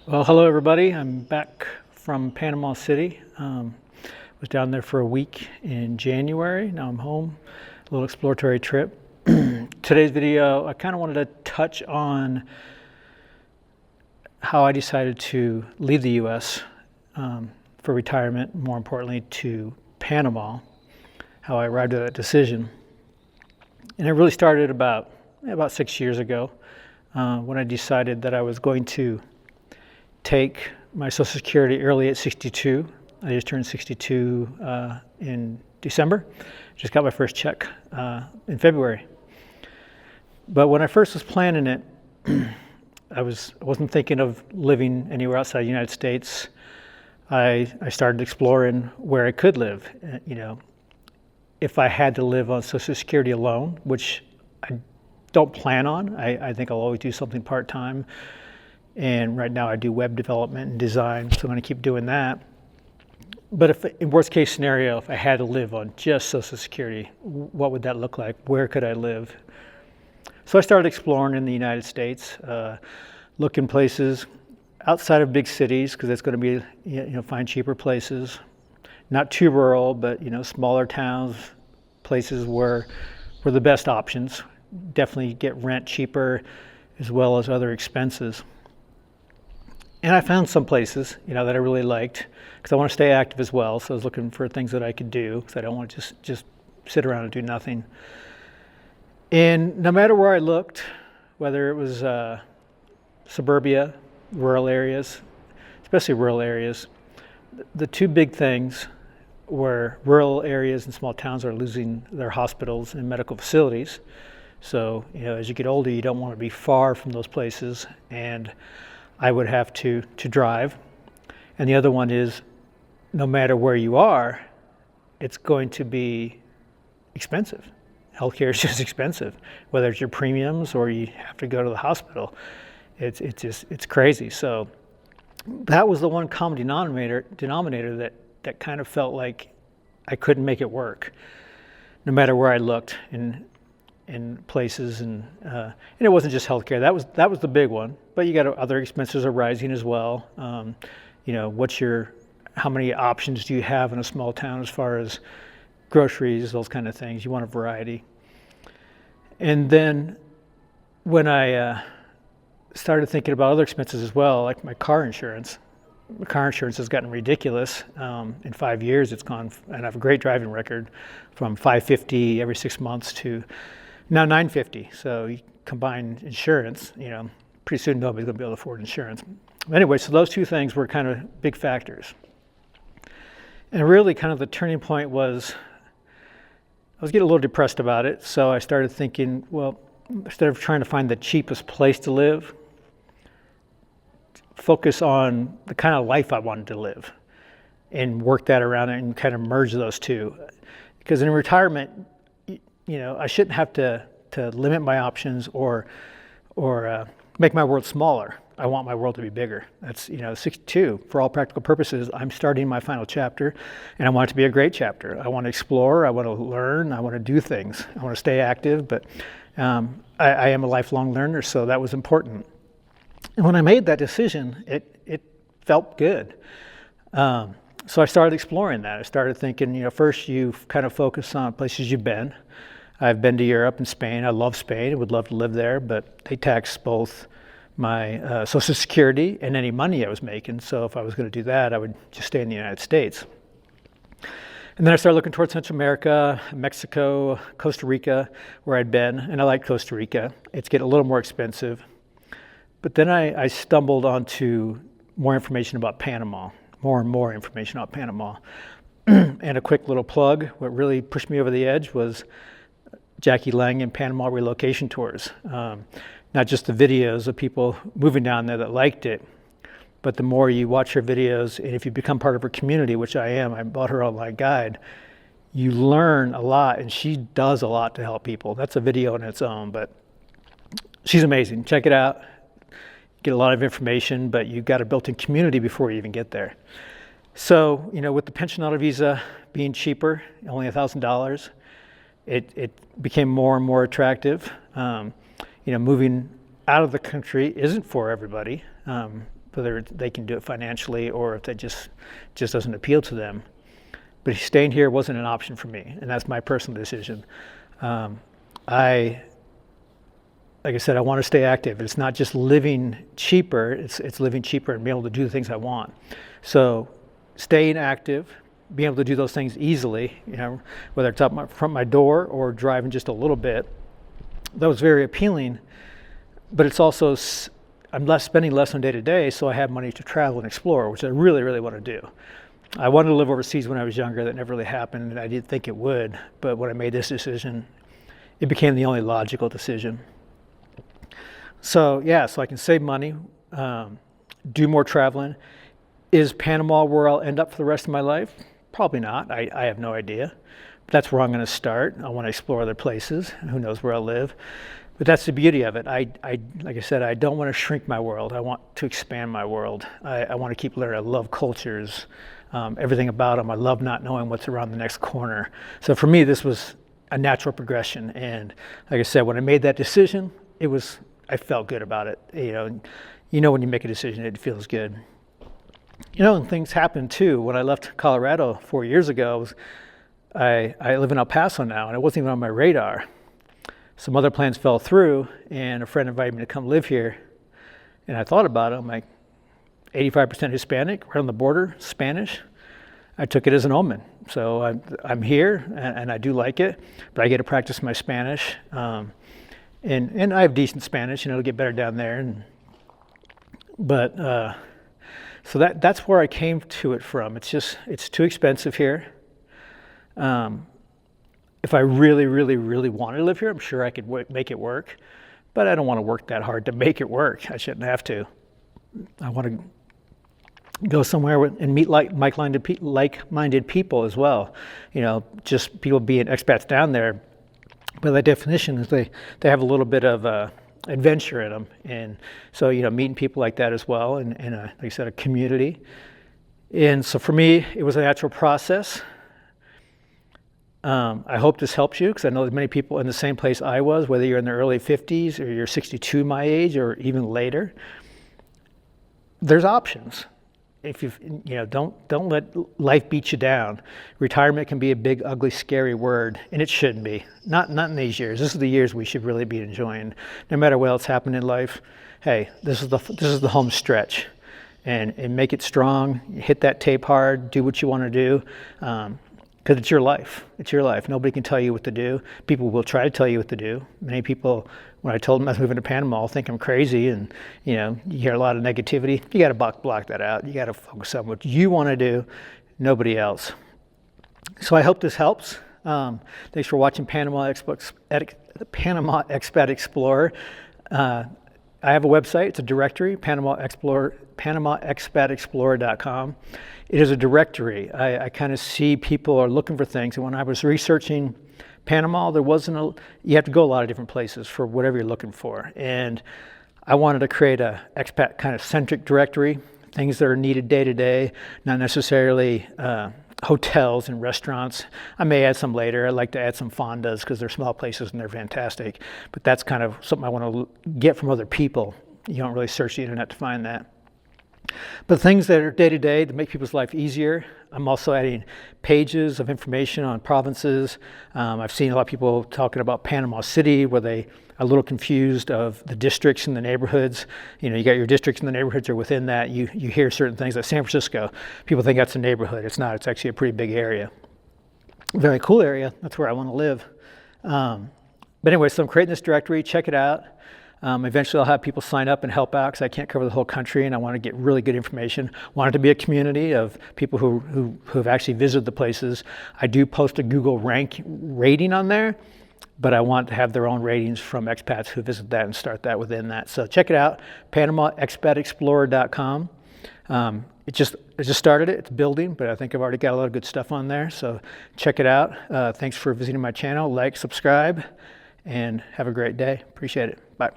Well, hello everybody. I'm back from Panama City. Was down there for a week in January. Now I'm home. A little exploratory trip. Today's video, I kind of wanted to touch on how I decided to leave the U.S. For retirement, more importantly to Panama, how I arrived at that decision. And it really started about 6 years ago when I decided that I was going to take my Social Security early at 62. I just turned 62 in December. Just got my first check in February. But when I first was planning it, I wasn't thinking of living anywhere outside the United States. I started exploring where I could live. If I had to live on Social Security alone, which I don't plan on. I think I'll always do something part-time. And right now I do web development and design, so I'm going to keep doing that. But if, in worst case scenario, if I had to live on just Social Security, what would that look like? Where could I live? So I started exploring in the United States, looking places outside of big cities, because that's going to be, find cheaper places. Not too rural, but smaller towns, places were the best options. Definitely get rent cheaper, as well as other expenses. And I found some places, that I really liked, because I want to stay active as well. So I was looking for things that I could do, because I don't want to just sit around and do nothing. And no matter where I looked, whether it was suburbia, rural areas, especially rural areas, the two big things were rural areas and small towns are losing their hospitals and medical facilities. So, as you get older, you don't want to be far from those places, and I would have to drive. And the other one is, no matter where you are, it's going to be expensive. Healthcare is just expensive, whether it's your premiums or you have to go to the hospital. It's crazy. So that was the one common denominator that kind of felt like I couldn't make it work, no matter where I looked in places, and it wasn't just healthcare. That was the big one. But you got other expenses are rising as well. How many options do you have in a small town as far as groceries, those kind of things? You want a variety. And then when I started thinking about other expenses as well, like my car insurance. My car insurance has gotten ridiculous. In 5 years, it's gone, and I have a great driving record, from $550 every 6 months to now $950. So you combine insurance, pretty soon nobody's going to be able to afford insurance. Anyway, so those two things were kind of big factors. And really kind of the turning point was, I was getting a little depressed about it. So I started thinking, well, instead of trying to find the cheapest place to live, focus on the kind of life I wanted to live and work that around it and kind of merge those two. Because in retirement, I shouldn't have to limit my options or make my world smaller. I want my world to be bigger. That's 62. For all practical purposes, I'm starting my final chapter, and I want it to be a great chapter. I want to explore. I want to learn. I want to do things. I want to stay active, but I am a lifelong learner, so that was important. And when I made that decision, it felt good. So I started exploring that. I started thinking, first you kind of focus on places you've been. I've been to Europe and Spain. I love Spain. I would love to live there, but they tax both my Social Security and any money I was making. So if I was going to do that, I would just stay in the United States. And then I started looking towards Central America, Mexico, Costa Rica, where I'd been. And I like Costa Rica. It's getting a little more expensive. But then I stumbled onto more information about Panama, more and more information about Panama. And a quick little plug, what really pushed me over the edge was Jackie Lang and Panama Relocation Tours. Not just the videos of people moving down there that liked it, but the more you watch her videos, and if you become part of her community, which I am, I bought her online guide, you learn a lot, and she does a lot to help people. That's a video in its own, but she's amazing. Check it out. Get a lot of information, but you've got a built-in community before you even get there. So, with the Pensionado Visa being cheaper, only $1,000, it became more and more attractive. Moving out of the country isn't for everybody. whether they can do it financially or if that just doesn't appeal to them. But staying here wasn't an option for me, and that's my personal decision. Like I said, I want to stay active. It's not just living cheaper, it's living cheaper and being able to do the things I want. So staying active, being able to do those things easily, whether it's up from my door or driving just a little bit, that was very appealing. But it's also, I'm spending less on day to day, so I have money to travel and explore, which I really, really want to do. I wanted to live overseas when I was younger. That never really happened, and I didn't think it would. But when I made this decision, it became the only logical decision. So I can save money, do more traveling. Is Panama where I'll end up for the rest of my life? Probably not. I have no idea. But that's where I'm going to start. I want to explore other places. Who knows where I'll live? But that's the beauty of it. Like I said, I don't want to shrink my world. I want to expand my world. I want to keep learning. I love cultures, everything about them. I love not knowing what's around the next corner. So for me, this was a natural progression. And like I said, when I made that decision, I felt good about it. When you make a decision, it feels good. And things happened too. When I left Colorado 4 years ago, I live in El Paso now, and it wasn't even on my radar. Some other plans fell through, and a friend invited me to come live here. And I thought about it. I'm like, 85% Hispanic, right on the border, Spanish. I took it as an omen. So I'm here, and I do like it, but I get to practice my Spanish. And I have decent Spanish, it'll get better down there. So that's where I came to it from. It's too expensive here. If I really, really, really wanted to live here, I'm sure I could make it work, but I don't want to work that hard to make it work. I shouldn't have to. I want to go somewhere and meet like-minded people as well. Just people being expats down there. By that definition, is they have a little bit of adventure in them, and so meeting people like that as well, and like I said, a community. And so for me, it was a natural process. I hope this helps you, because I know there's many people in the same place I was, whether you're in the early 50s or you're 62 my age or even later. There's options. If don't let life beat you down. Retirement can be a big, ugly, scary word, and it shouldn't be. Not in these years. This is the years we should really be enjoying. No matter what else happened in life, hey, this is the home stretch, and make it strong. Hit that tape hard. Do what you want to do, because it's your life. It's your life. Nobody can tell you what to do. People will try to tell you what to do. Many people, when I told them I was moving to Panama, think I'm crazy, and you hear a lot of negativity. You got to block that out. You got to focus on what you want to do, nobody else. So I hope this helps. Thanks for watching Panama Expat Explorer. I have a website. It's a directory, PanamaExpatExplorer.com. It is a directory. I kind of see people are looking for things, and when I was researching Panama, you have to go a lot of different places for whatever you're looking for. And I wanted to create a expat kind of centric directory, things that are needed day to day, not necessarily hotels and restaurants. I may add some later. I like to add some fondas because they're small places and they're fantastic. But that's kind of something I want to get from other people. You don't really search the internet to find that. But things that are day to day to make people's life easier. I'm also adding pages of information on provinces. I've seen a lot of people talking about Panama City, where they are a little confused of the districts and the neighborhoods. You got your districts and the neighborhoods are within that. You hear certain things like San Francisco. People think that's a neighborhood. It's not. It's actually a pretty big area. Very cool area. That's where I want to live. But anyway, so I'm creating this directory. Check it out. Eventually I'll have people sign up and help out, because I can't cover the whole country, and I want to get really good information. I want it to be a community of people who have actually visited the places. I do post a Google rating on there, but I want to have their own ratings from expats who visit that and start that within that. So check it out, PanamaExpatExplorer.com. It just started it. It's building, but I think I've already got a lot of good stuff on there. So check it out. Thanks for visiting my channel. Like, subscribe, and have a great day. Appreciate it. Bye.